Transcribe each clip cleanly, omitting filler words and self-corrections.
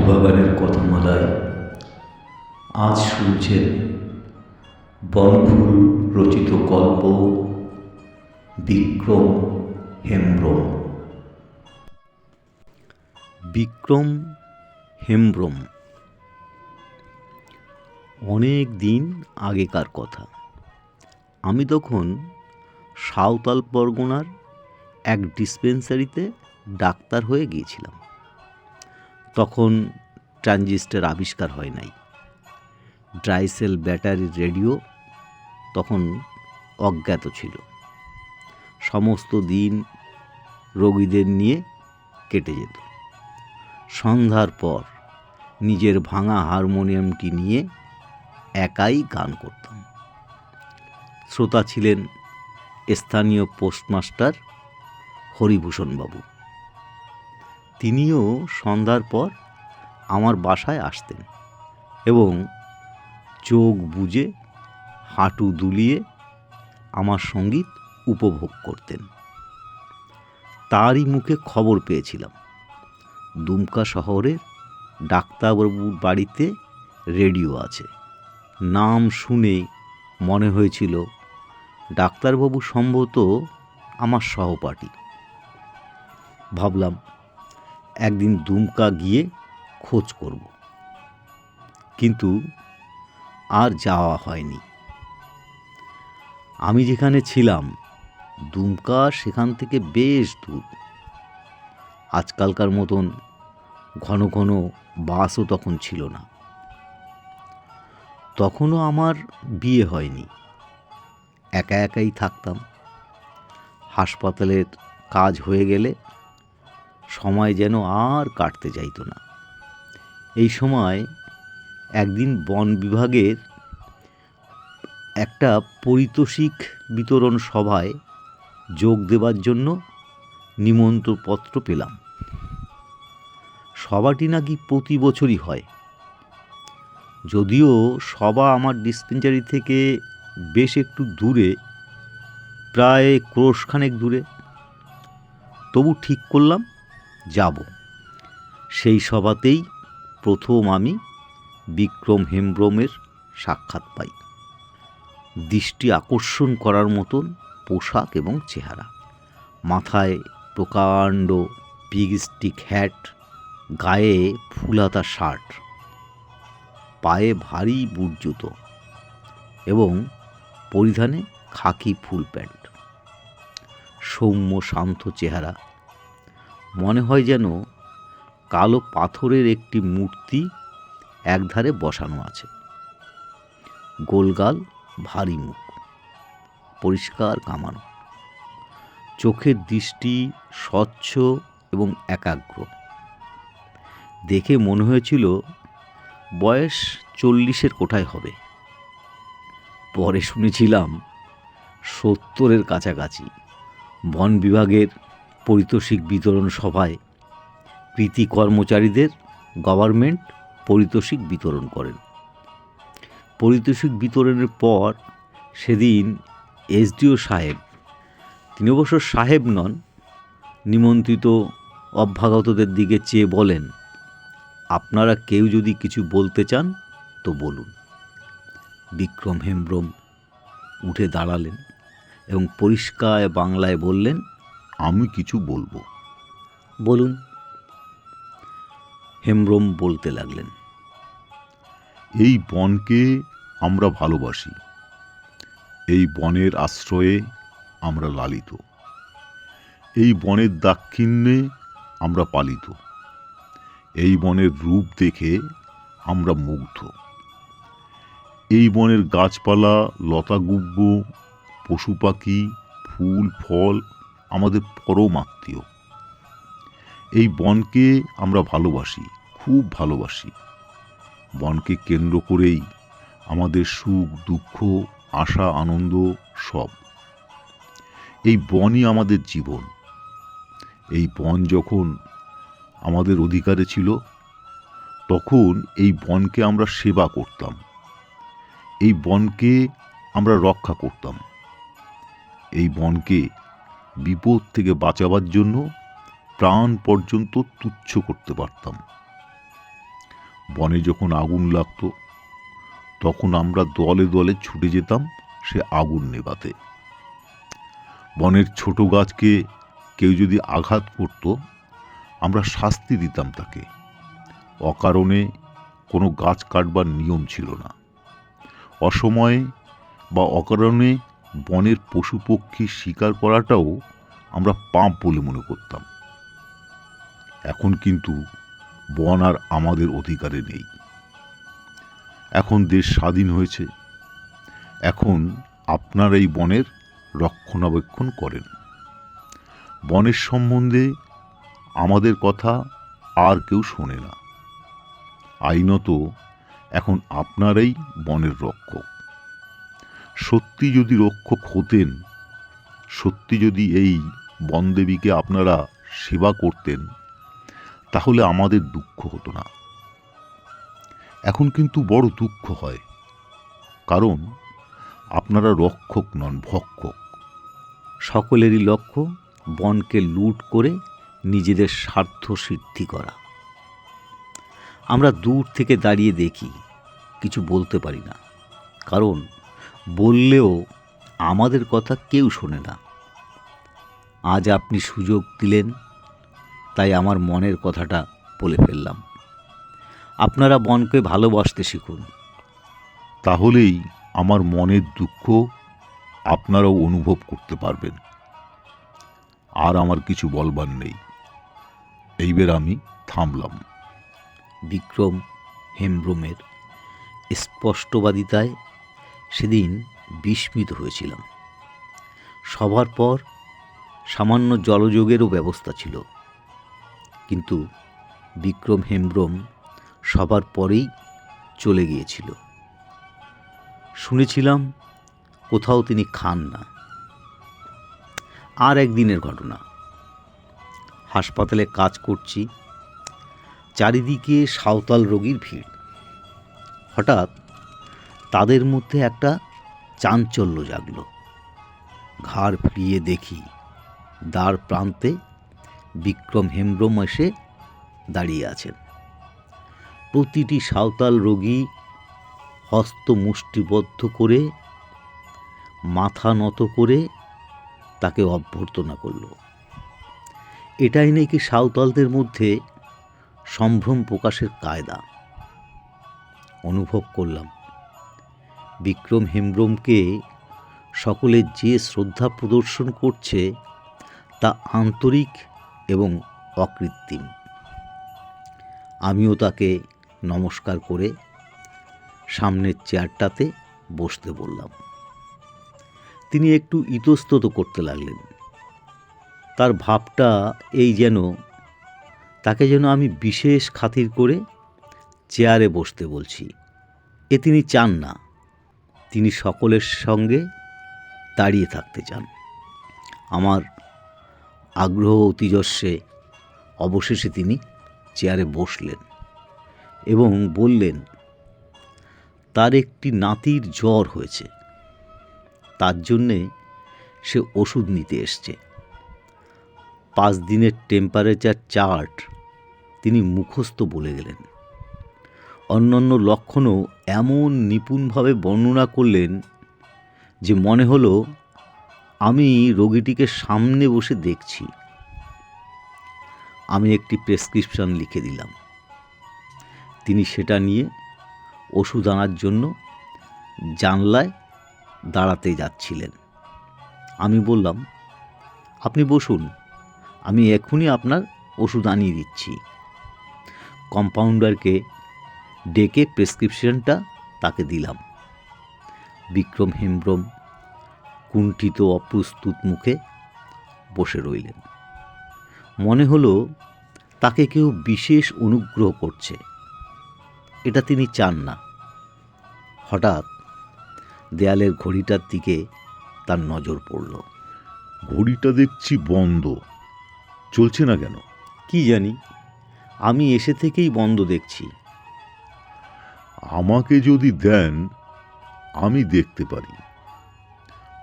বাগানের কথামালায় আজ শুনছেন বনফুল রচিত গল্প বিক্রম হেমব্রম। বিক্রম হেমব্রম। অনেক দিন আগেকার কথা। আমি তখন সাঁওতাল পরগনার এক ডিসপেন্সারিতে ডাক্তার হয়ে গিয়েছিলাম। তখন ট্রানজিস্টার আবিষ্কার হয় নাই। ড্রাইসেল ব্যাটারির রেডিও তখন অজ্ঞাত ছিল। সমস্ত দিন রোগীদের নিয়ে কেটে যেত। সন্ধ্যার পর নিজের ভাঙা হারমোনিয়ামটি নিয়ে একাই গান করতাম। শ্রোতা ছিলেন স্থানীয় পোস্টমাস্টার হরিভূষণবাবু। তিনিও সন্ধ্যার পর আমার বাসায় আসতেন এবং চোখ বুজে হাঁটু দুলিয়ে আমার সঙ্গীত উপভোগ করতেন। তারই মুখে খবর পেয়েছিলাম দুমকা শহরের ডাক্তারবাবুর বাড়িতে রেডিও আছে। নাম শুনে মনে হয়েছিল ডাক্তারবাবু সম্ভবত আমার সহপাঠী। ভাবলাম একদিন দুমকা গিয়ে খোঁজ করব, কিন্তু আর যাওয়া হয়নি। আমি যেখানে ছিলাম দুমকা সেখান থেকে বেশ দূর। আজকালকার মতন ঘন ঘন বাসও তখন ছিল না। তখনও আমার বিয়ে হয়নি। একা একাই থাকতাম। হাসপাতালের কাজ হয়ে গেলে সময় যেন আর কাটতে চাইত না। এই সময় একদিন বন বিভাগের একটা পারিতোষিক বিতরণ সভায় যোগ দেবার জন্য নিমন্ত্রণপত্র পেলাম। সভাটি নাকি প্রতি বছরই হয়। যদিও সভা আমার ডিসপেন্সারি থেকে বেশ একটু দূরে, প্রায় ক্রোশখানেক দূরে, তবু ঠিক করলাম যাব। সেই সভাতেই প্রথম আমি বিক্রম হেমব্রমের সাক্ষাৎ পাই। দৃষ্টি আকর্ষণ করার মতন পোশাক এবং চেহারা। মাথায় প্রকাণ্ড পিগ স্টিক হ্যাট, গায়ে ফুলহাতা শার্ট, পায়ে ভারী বুট জুতো এবং পরিধানে খাকি ফুল প্যান্ট। সৌম্য শান্ত চেহারা। মনে হয় যেন কালো পাথরের একটি মূর্তি একধারে বসানো আছে। গোলগাল ভারী মুখ, পরিষ্কার কামানো। চোখের দৃষ্টি স্বচ্ছ এবং একাগ্র। দেখে মনে হয়েছিল বয়স 40-এর কোঠায় হবে। পরে শুনেছিলাম 70-এর কাছাকাছি। বন বিভাগের পারিতোষিক বিতরণ সভায় কৃতি কর্মচারীদের গভর্নমেন্ট পারিতোষিক বিতরণ করেন। পারিতোষিক বিতরণের পর সেদিন এসডিও সাহেব, তিনি অবশ্য সাহেব নন, নিমন্ত্রিত অভ্যাগতদের দিকে চেয়ে বলেন, আপনারা কেউ যদি কিছু বলতে চান তো বলুন। বিক্রম হেমব্রম উঠে দাঁড়ালেন এবং পরিষ্কার বাংলায় বললেন, আমি কিছু বলবো। বলুন। হেমব্রম বলতে লাগলেন, এই বনকে আমরা ভালোবাসি। এই বনের আশ্রয়ে আমরা লালিত। এই বনের দাক্ষিণ্যে আমরা পালিত। এই বনের রূপ দেখে আমরা মুগ্ধ। এই বনের গাছপালা, লতাগুব্ব, পশু পাখি, ফুল ফল আমাদের পরম আত্মীয়। এই বনকে আমরা ভালোবাসি, খুব ভালোবাসি। বনকে কেন্দ্র করেই আমাদের সুখ দুঃখ, আশা আনন্দ সব। এই বনই আমাদের জীবন। এই বন যখন আমাদের অধিকারে ছিল, তখন এই বনকে আমরা সেবা করতাম। এই বনকে আমরা রক্ষা করতাম। এই বনকে বিপদ থেকে বাঁচাবার জন্য প্রাণ পর্যন্ত তুচ্ছ করতে পারতাম। বনে যখন আগুন লাগতো তখন আমরা দলে দলে ছুটে যেতাম সে আগুন নেভাতে। বনের ছোট গাছকে কেউ যদি আঘাত করত আমরা শাস্তি দিতাম তাকে। অকারণে কোনো গাছ কাটবার নিয়ম ছিল না। অসময়ে বা অকারণে বনের পশু পক্ষী শিকার করাটাও আমরা পাপ বলে মনে করতাম। এখন কিন্তু বন আর আমাদের অধিকারে নেই। এখন দেশ স্বাধীন হয়েছে, এখন আপনারা এই বনের রক্ষণাবেক্ষণ করেন। বনের সম্বন্ধে আমাদের কথা আর কেউ শোনে না। আইনত এখন আপনারাই বনের রক্ষক। সত্যি যদি রক্ষক হতেন, সত্যি যদি এই বনদেবীকে আপনারা সেবা করতেন, তাহলে আমাদের দুঃখ হতো না। এখন কিন্তু বড় দুঃখ হয়, কারণ আপনারা রক্ষক নন, ভক্ষক। সকলেরই লক্ষ্য বনকে লুট করে নিজেদের স্বার্থ সিদ্ধি করা। আমরা দূর থেকে দাঁড়িয়ে দেখি, কিছু বলতে পারি না, কারণ বললেও আমাদের কথা কেউ শোনে না। আজ আপনি সুযোগ দিলেন, তাই আমার মনের কথাটা বলে ফেললাম। আপনারা বনকে ভালোবাসতে শিখুন। তাহলেই আমার মনের দুঃখ আপনারাও অনুভব করতে পারবেন। আর আমার কিছু বলবার নেই, এইবার আমি থামলাম। বিক্রম হেমব্রমের স্পষ্টবাদিতায় সেদিন বিস্মিত হয়েছিলাম। সবার পর সামান্য জলযোগেরও ব্যবস্থা ছিল, কিন্তু বিক্রম হেমব্রম সবার পরেই চলে গিয়েছিল। শুনেছিলাম কোথাও তিনি খান না। আর একদিনের ঘটনা। হাসপাতালে কাজ করছি, চারিদিকে সাঁওতাল রোগীর ভিড়। হঠাৎ তাদের মধ্যে একটা চাঞ্চল্য জাগল। ঘাড় ফিরিয়ে দেখি দ্বার প্রান্তে বিক্রম হেমব্রম এসে দাঁড়িয়ে আছেন। প্রতিটি সাঁওতাল রোগী হস্ত মুষ্টিবদ্ধ করে মাথা নত করে তাকে অভ্যর্থনা করল। এটাই নাকি সাঁওতালদের মধ্যে সম্ভ্রম প্রকাশের কায়দা। অনুভব করলাম বিক্রম হেমব্রমকে সকলে যে শ্রদ্ধা প্রদর্শন করছে তা আন্তরিক এবং অকৃত্রিম। আমিও তাকে নমস্কার করে সামনের চেয়ারটাতে বসতে বললাম। তিনি একটু ইতস্তত করতে লাগলেন। তার ভাবটা এই যেন তাকে যেন আমি বিশেষ খাতির করে চেয়ারে বসতে বলছি। এ তিনি চান না, তিনি সকলের সঙ্গে দাঁড়িয়ে থাকতে চান। আমার আগ্রহ অতিজস্যে অবশেষে তিনি চেয়ারে বসলেন এবং বললেন, তার একটি নাতির জ্বর হয়েছে, তার জন্যে সে ওষুধ নিতে এসছে। 5 দিনের টেম্পারেচার চার্ট তিনি মুখস্থ বলে গেলেন। অন্যান্য লক্ষণও এমন নিপুণভাবে বর্ণনা করলেন যে মনে হলো আমি রোগীটিকে সামনে বসে দেখছি। আমি একটি প্রেসক্রিপশন লিখে দিলাম। তিনি সেটা নিয়ে ওষুধ আনার জন্য জানলায় দাঁড়াতে যাচ্ছিলেন। আমি বললাম, আপনি বসুন, আমি এখনই আপনার ওষুধ আনিয়ে দিচ্ছি। কম্পাউন্ডারকে ডেকে প্রেসক্রিপশনটা তাকে দিলাম। বিক্রম হেমব্রম কুণ্ঠিত অপ্রস্তুত মুখে বসে রইলেন। মনে হলো তাকে কেউ বিশেষ অনুগ্রহ করছে, এটা তিনি চান না। হঠাৎ দেয়ালের ঘড়িটার দিকে তার নজর পড়ল। ঘড়িটা দেখছি বন্ধ, চলছে না কেন? কি জানি, আমি এসে থেকেই বন্ধ দেখছি। আমাকে যদি দেন আমি দেখতে পারি।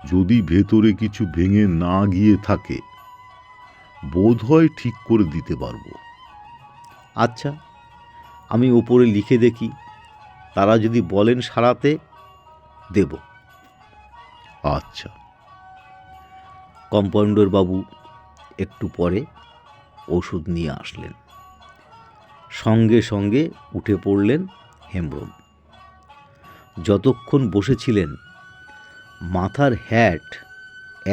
যদি ভেতরে কিছু ভেঙে না গিয়ে থাকে বোধ হয় ঠিক করে দিতে পারবো। আচ্ছা, আমি ওপরে লিখে দেখি, তারা যদি বলেন সারাতে দেব। আচ্ছা। কম্পাউন্ডার বাবু একটু পরে ওষুধ নিয়ে আসলেন। সঙ্গে সঙ্গে উঠে পড়লেন হেমব্রম। যতক্ষণ বসেছিলেন মাথার হ্যাট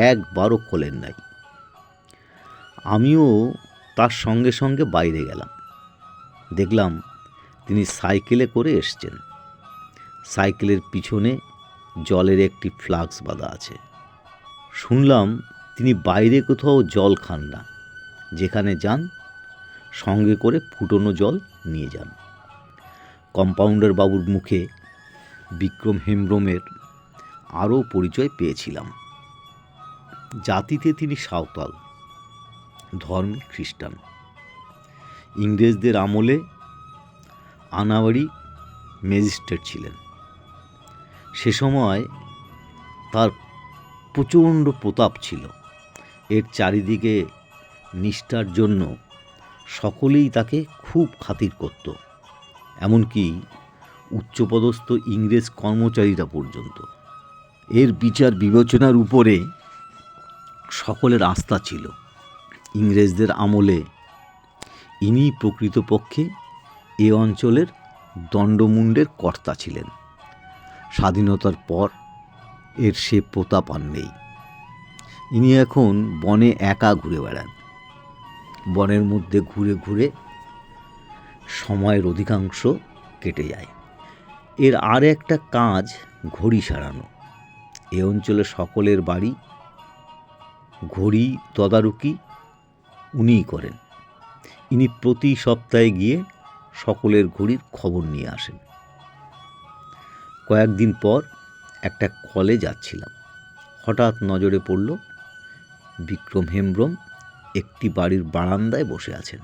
একবারও খোলেন নাই। আমিও তার সঙ্গে সঙ্গে বাইরে গেলাম। দেখলাম তিনি সাইকেলে করে এসছেন। সাইকেলের পিছনে জলের একটি ফ্লাক্স বাঁধা আছে। শুনলাম তিনি বাইরে কোথাও জল খান না, যেখানে যান সঙ্গে করে ফুটনো জল নিয়ে যান। কম্পাউন্ডার বাবুর মুখে বিক্রম হেমব্রমের আরও পরিচয় পেয়েছিলাম। জাতিতে তিনি সাঁওতাল, ধর্মে খ্রিস্টান। ইংরেজদের আমলে আনাবাড়ি ম্যাজিস্ট্রেট ছিলেন। সে সময় তার প্রচণ্ড প্রতাপ ছিল। এর চারিদিকে নিষ্ঠার জন্য সকলেই তাকে খুব খাতির করত, এমনকি উচ্চপদস্থ ইংরেজ কর্মচারীরা পর্যন্ত। এর বিচার বিবেচনার উপরে সকলের আস্থা ছিল। ইংরেজদের আমলে ইনি প্রকৃতপক্ষে এ অঞ্চলের দণ্ডমুণ্ডের কর্তা ছিলেন। স্বাধীনতার পর এর সে প্রতাপ আর নেই। ইনি এখন বনে একা ঘুরে বেড়ান। বনের মধ্যে ঘুরে ঘুরে সময়ের অধিকাংশ কেটে যায়। এর আর একটা কাজ ঘড়ি সারানো। এ অঞ্চলে সকলের বাড়ি ঘড়ি তদারকি উনিই করেন। ইনি প্রতি সপ্তাহে গিয়ে সকলের ঘড়ির খবর নিয়ে আসেন। কয়েকদিন পর একটা কলে যাচ্ছিলাম। হঠাৎ নজরে পড়ল বিক্রম হেমব্রম একটি বাড়ির বারান্দায় বসে আছেন।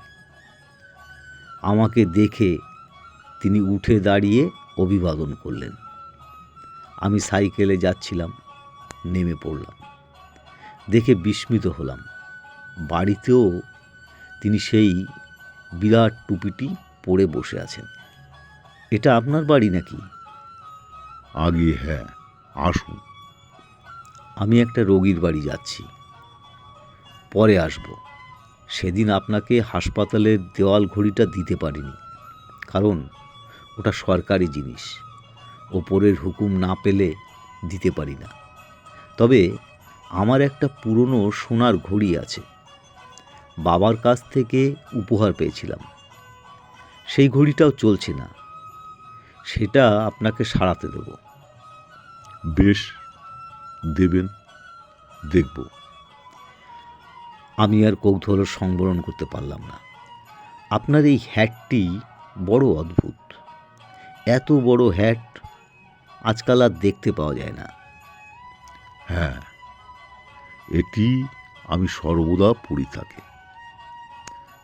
আমাকে দেখে তিনি উঠে দাঁড়িয়ে অভিবাদন করলেন। আমি সাইকেলে যাচ্ছিলাম, নেমে পড়লাম। দেখে বিস্মিত হলাম। বাড়িতেও তিনি সেই বিরাট টুপিটি পরে বসে আছেন। এটা আপনার বাড়ি নাকি? আগে হ্যাঁ, আসুন। আমি একটা রোগীর বাড়ি যাচ্ছি, পরে আসব। সেদিন আপনাকে হাসপাতালের দেওয়াল ঘড়িটা দিতে পারিনি, কারণ ওটা সরকারি জিনিস। ওপরের হুকুম না পেলে দিতে পারি না। তবে আমার একটা পুরনো সোনার ঘড়ি আছে, বাবার কাছ থেকে উপহার পেয়েছিলাম। সেই ঘড়িটাও চলছে না, সেটা আপনাকে সারাতে দেব। বেশ, দেবেন, দেখব। আমি আর কৌতূহল সংবরণ করতে পারলাম না। আপনার এই হ্যাটটি বড় অদ্ভুত। এত বড় হ্যাট আজকাল আর দেখতে পাওয়া যায় না। হ্যাঁ, এটি আমি সর্বদা পরি থাকি।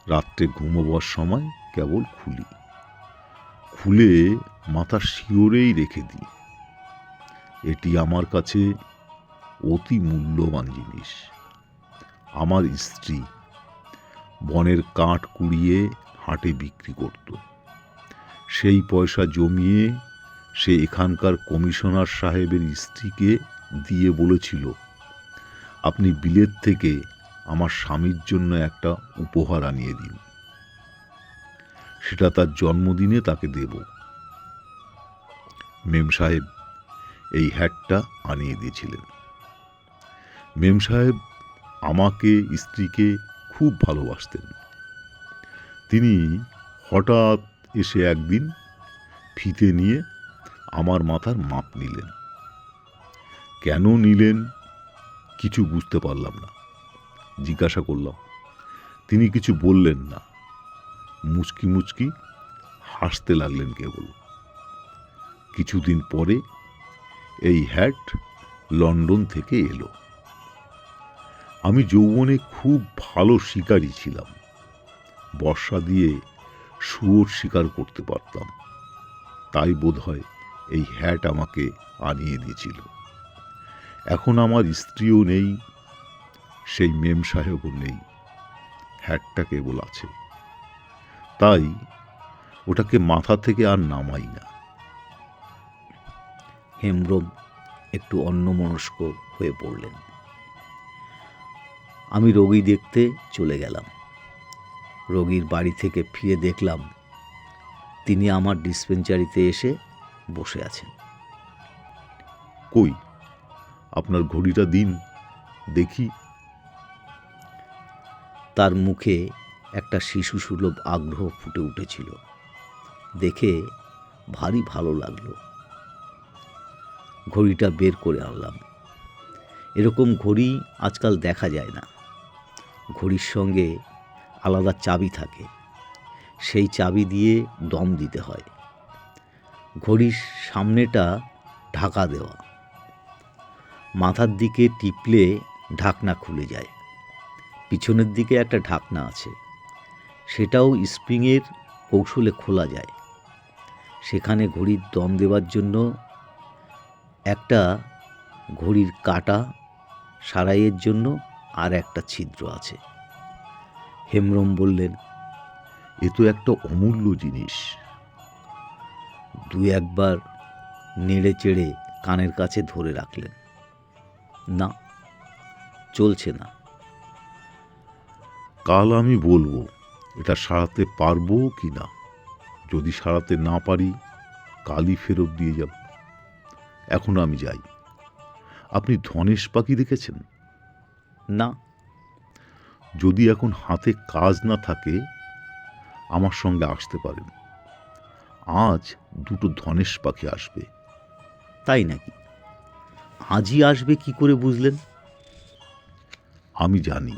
রাত্রে ঘুমোবার সময় কেবল খুলে মাথা শিওরেই রেখে দিই। এটি আমার কাছে অতি মূল্যবান জিনিস। আমার স্ত্রী বনের কাঠ কুড়িয়ে হাটে বিক্রি করত। সেই পয়সা জমিয়ে সে এখানকার কমিশনার সাহেবের স্ত্রীকে দিয়ে বলেছিল, আপনি বিলেত থেকে আমার স্বামীর জন্য একটা উপহার আনিয়ে দিন, সেটা তার জন্মদিনে তাকে দেব। মেম সাহেব এই হ্যাটটা আনিয়ে দিয়েছিলেন। মেম সাহেব আমাকে, স্ত্রীকে খুব ভালোবাসতেন। তিনি হঠাৎ এসে একদিন ফিতে নিয়ে আমার মাথার মাপ নিলেন। কেন নিলেন কিছু বুঝতে পারলাম না। জিজ্ঞাসা করলাম, তিনি কিছু বললেন না। মুচকি মুচকি হাসতে লাগলেন কেবল। কিছুদিন পরে এই হ্যাট লন্ডন থেকে এলো। আমি যৌবনে খুব ভালো শিকারী ছিলাম। বর্শা দিয়ে শুয়োর শিকার করতে পারতাম। তাই বোধহয় এই হ্যাট আমাকে আনিয়ে দিয়েছিল। এখন আমার স্ত্রীও নেই, সেই মেম সাহেবও নেই, হ্যাটটা কেবল আছে। তাই ওটাকে মাথা থেকে আর নামাই না। হেমব্রম একটু অন্যমনস্ক হয়ে পড়লেন। আমি রোগী দেখতে চলে গেলাম। রোগীর বাড়ি থেকে ফিরে দেখলাম তিনি আমার ডিসপেন্সারিতে এসে বসে আছেন। কই, আপনার ঘড়িটা দিন দেখি। তার মুখে একটা শিশুসুলভ আগ্রহ ফুটে উঠেছিল। দেখে ভারী ভালো লাগলো। ঘড়িটা বের করে আনলাম। এরকম ঘড়ি আজকাল দেখা যায় না। ঘড়ির সঙ্গে আলাদা চাবি থাকে, সেই চাবি দিয়ে দম দিতে হয়। ঘড়ির সামনেটা ঢাকা দেওয়া, মাথার দিকে টিপলে ঢাকনা খুলে যায়। পিছনের দিকে একটা ঢাকনা আছে, সেটাও স্প্রিংয়ের কৌশলে খোলা যায়। সেখানে ঘড়ির দম দেওয়ার জন্য একটা ঘড়ির কাঁটা, সারাইয়ের জন্য আর একটা ছিদ্র আছে। হেমব্রম বললেন, এ তো একটা অমূল্য জিনিস। দু একবার নেড়ে চেড়ে কানের কাছে ধরে রাখলেন। না, চলছে না। কাল আমি বলবো এটা সারাতে পারবো কি না। যদি সারাতে না পারি, কালই ফেরত দিয়ে যাব। এখন আমি যাই। আপনি ধনেশ পাখি দেখেছেন? না। যদি এখন হাতে কাজ না থাকে, আমার সঙ্গে আসতে পারেন। আজ দুটো ধনেশ পাখি আসবে। তাই নাকি? আজই আসবে কি করে বুঝলেন? আমি জানি,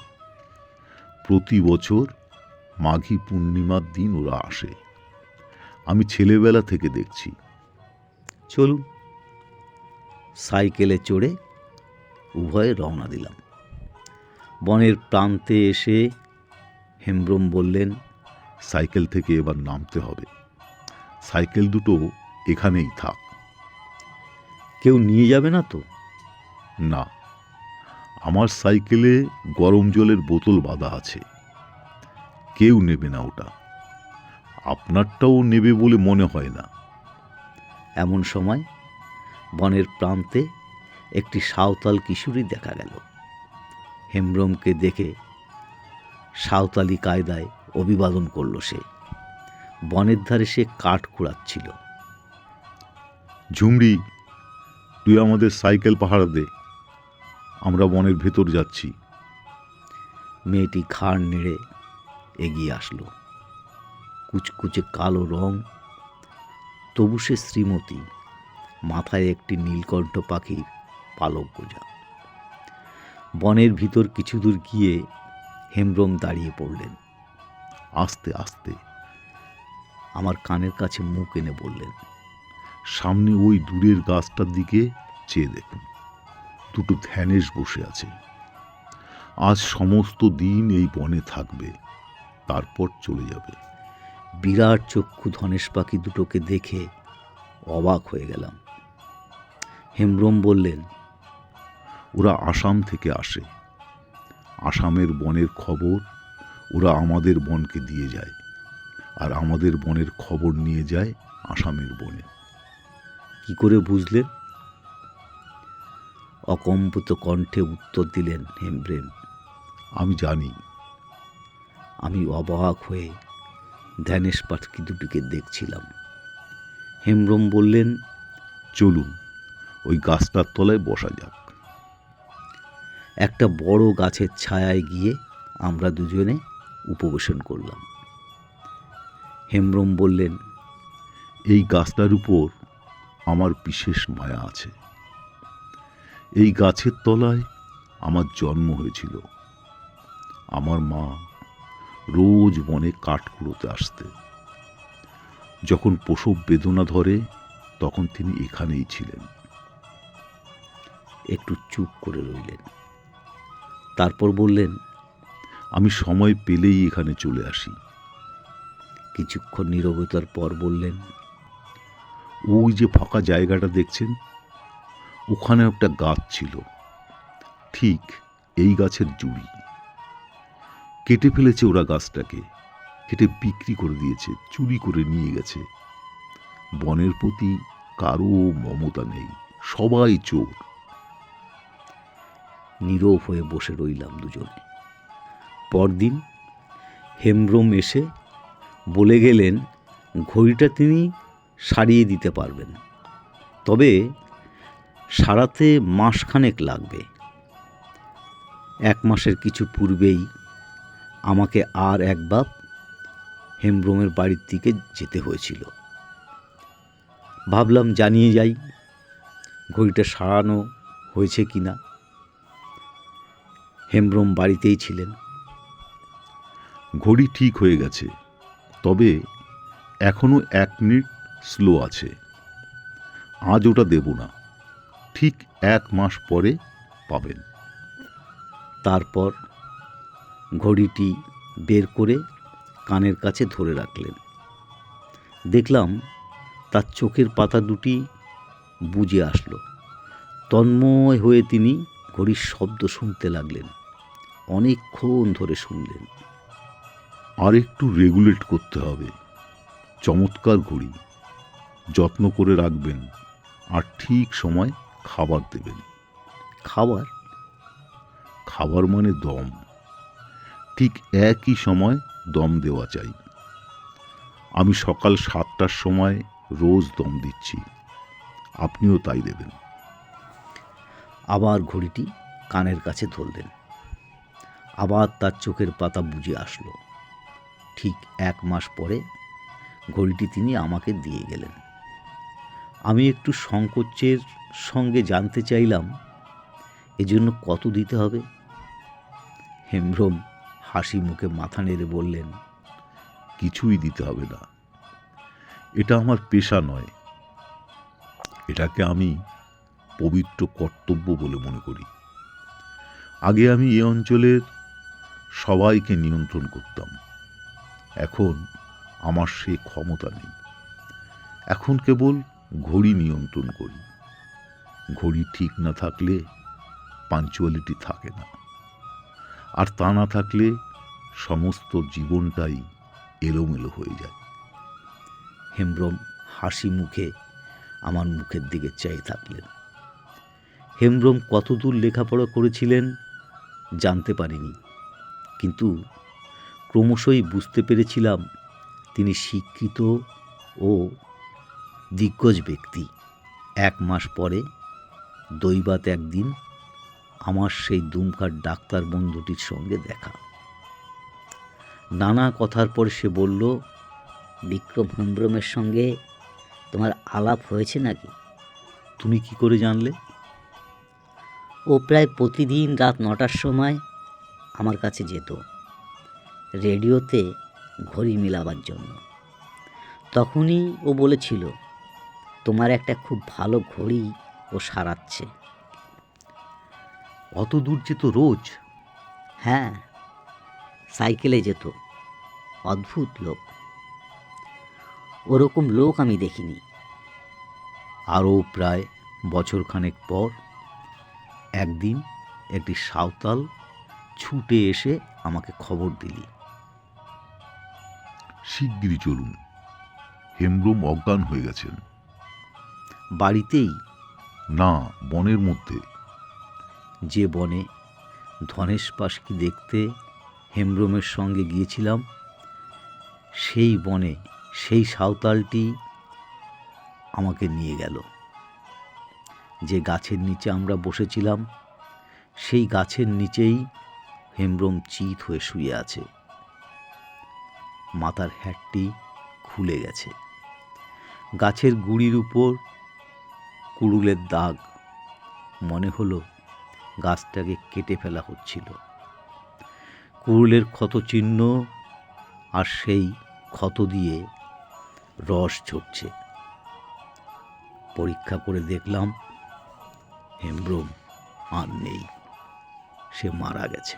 প্রতি বছর মাঘী পূর্ণিমার দিন ওরা আসে। আমি ছেলেবেলা থেকে দেখছি। চলুন। সাইকেলে চড়ে উভয়ে রওনা দিলাম। বনের প্রান্তে এসে হেমব্রম বললেন, সাইকেল থেকে এবার নামতে হবে। সাইকেল দুটো এখানেই থাক। কেউ নিয়ে যাবে না তো? না, আমার সাইকেলে গরম জলের বোতল বাঁধা আছে। কেউ নেবে না ওটা। আপনারটাও নেবে বলে মনে হয় না। এমন সময় বনের প্রান্তে একটি সাঁওতাল কিশোরী দেখা গেল। হেমব্রমকে দেখে সাঁওতালি কায়দায় অভিবাদন করল সে। বনের ধারে সে কাঠ কুড়াচ্ছিল। ঝুমড়ি, তুই আমাদের সাইকেল পাহারা দে। আমরা বনের ভেতর যাচ্ছি। মেয়েটি ঘাড় নেড়ে এগিয়ে আসলো। কুচকুচে কালো রং, তবু সে শ্রীমতী। মাথায় একটি নীলকণ্ঠ পাখির পালক গোজা। বনের ভিতর কিছু দূর গিয়ে হেমব্রম দাঁড়িয়ে পড়লেন। আস্তে আস্তে আমার কানের কাছে মুখ এনে বললেন, সামনে ওই দূরের গাছটার দিকে চেয়ে দেখুন। দুটো ধ্যানেশ বসে আছে। আজ সমস্ত দিন এই বনে থাকবে, তারপর চলে যাবে। বিরাট চক্ষু ধনেশ পাখি দুটোকে দেখে অবাক হয়ে গেলাম। হেমব্রম বললেন, ওরা আসাম থেকে আসে। আসামের বনের খবর ওরা আমাদের বনকে দিয়ে যায়, আর আমাদের বনের খবর নিয়ে যায় আসামের বনে। কি করে বুঝলেন? অকম্পিত কণ্ঠে উত্তর দিলেন হেমব্রম, আমি জানি। আমি অবাক হয়ে ধ্যানেশ পাখি দুটিকে দেখছিলাম। হেমব্রম বললেন, চলুন ওই গাছটার তলায় বসা যাক। একটা বড় গাছের ছায়ায় গিয়ে আমরা দুজনে উপবেশন করলাম। হেমব্রম বললেন, এই গাছটার উপর আমার বিশেষ মায়া আছে। এই গাছের তলায় আমার জন্ম হয়েছিল। আমার মা রোজ বনে কাঠ কুড়োতে আসতে। যখন প্রসব বেদনা ধরে, তখন তিনি এখানেই ছিলেন। একটু চুপ করে রইলেন। তারপর বললেন, আমি সময় পেলেই এখানে চলে আসি। কিছুক্ষণ নীরবতার পর বললেন, ওই যে ফাঁকা জায়গাটা দেখছেন, ওখানে একটা গাছ ছিল, ঠিক এই গাছের জুড়ি। কেটে ফেলেছে ওরা গাছটাকে, কেটে বিক্রি করে দিয়েছে, চুরি করে নিয়ে গেছে। বনের প্রতি কারো মমতা নেই, সবাই চোর। নীরব হয়ে বসে রইলাম দুজনে। পরদিন হেমব্রম এসে বলে গেলেন ঘড়িটা তিনি সারিয়ে দিতে পারবেন, তবে সারাতে মাসখানেক লাগবে। 1 মাসের কিছু পূর্বেই আমাকে আর একবার হেমব্রমের বাড়ির দিকে যেতে হয়েছিল। ভাবলাম জানিয়ে যাই ঘড়িটা সারানো হয়েছে কি না। হেমব্রম বাড়িতেই ছিলেন। ঘড়ি ঠিক হয়ে গেছে, তবে এখনো 1 মিনিট স্লো আছে। আজ ওটা দেব না, ঠিক 1 মাস পরে পাবেন। তারপর ঘড়িটি বের করে কানের কাছে ধরে রাখলেন। দেখলাম তার চোখের পাতা দুটি বুজে আসলো। তন্ময় হয়ে তিনি ঘড়ির শব্দ শুনতে লাগলেন। অনেকক্ষণ ধরে শুনলেন। আর একটু রেগুলেট করতে হবে। চমৎকার ঘড়ি, যত্ন করে রাখবেন আর ঠিক সময় খাবার দেবেন। খাবার? খাবার মানে দম। ঠিক একই সময় দম দেওয়া চাই। আমি সকাল 7টার সময় রোজ দম দিচ্ছি, আপনিও তাই দেবেন। আবার ঘড়িটি কানের কাছে ধরলেন। আবার তার চোখের পাতা বুজে আসলো। ঠিক 1 মাস পরে ঘড়িটি তিনি আমাকে দিয়ে গেলেন। আমি একটু সংকোচের সঙ্গে জানতে চাইলাম এজন্য কত দিতে হবে। হেমব্রম হাসি মুখে মাথা নেড়ে বললেন, কিছুই দিতে হবে না। এটা আমার পেশা নয়, এটাকে আমি পবিত্র কর্তব্য বলে মনে করি। আগে আমি এ অঞ্চলের সবাইকে নিয়ন্ত্রণ করতাম, এখন আমার সে ক্ষমতা নেই। এখন কেবল ঘড়ি নিয়ন্ত্রণ করি। ঘড়ি ঠিক না থাকলে পাঞ্চুয়ালিটি থাকে না, আর তা না থাকলে সমস্ত জীবনটাই এলোমেলো হয়ে যায়। হেমব্রম হাসি মুখে আমার মুখের দিকে চেয়ে থাকলেন। হেমব্রম কতদূর লেখাপড়া করেছিলেন জানতে পারিনি, কিন্তু ক্রমশই বুঝতে পেরেছিলাম তিনি শিক্ষিত ও দিগ্গজ ব্যক্তি। 1 মাস পরে দৈবাত একদিন আমার সেই দুমকার ডাক্তার বন্ধুটির সঙ্গে দেখা। নানা কথার পর সে বলল, বিক্রম হেমব্রমের সঙ্গে তোমার আলাপ হয়েছে নাকি? তুমি কি করে জানলে? ও প্রায় প্রতিদিন রাত 9টার সময় আমার কাছে যেত রেডিওতে ঘড়ি মেলাবার জন্য। তখনই ও বলেছিল তোমার একটা খুব ভালো ঘড়ি ও সারাচ্ছে। অত দূর যেত রোজ? হ্যাঁ, সাইকেলে যেত। অদ্ভুত লোক, ওরকম লোক আমি দেখিনি। আরও প্রায় বছরখানেক পর একদিন একটি সাঁওতাল ছুটে এসে আমাকে খবর দিলি, শিগগিরই চলুন, হেমব্রম অজ্ঞান হয়ে গেছেন। বাড়িতেই? না, বনের মধ্যে। যে বনে ধনেশ পাশকি দেখতে হেমব্রমের সঙ্গে গিয়েছিলাম, সেই বনে সেই সাঁওতালটি আমাকে নিয়ে গেল। যে গাছের নিচে আমরা বসেছিলাম, সেই গাছের নিচেই হেমব্রম চিত হয়ে শুয়ে আছে। মাথার হ্যাটটি খুলে গেছে। গাছের গুঁড়ির উপর কুড়ুলের দাগ। মনে হলো গাছটাকে কেটে ফেলা হচ্ছিল। কুড়ুলের ক্ষতচিহ্ন, আর সেই ক্ষত দিয়ে রস ঝরছে। পরীক্ষা করে দেখলাম হেমব্রম আর নেই, সে মারা গেছে।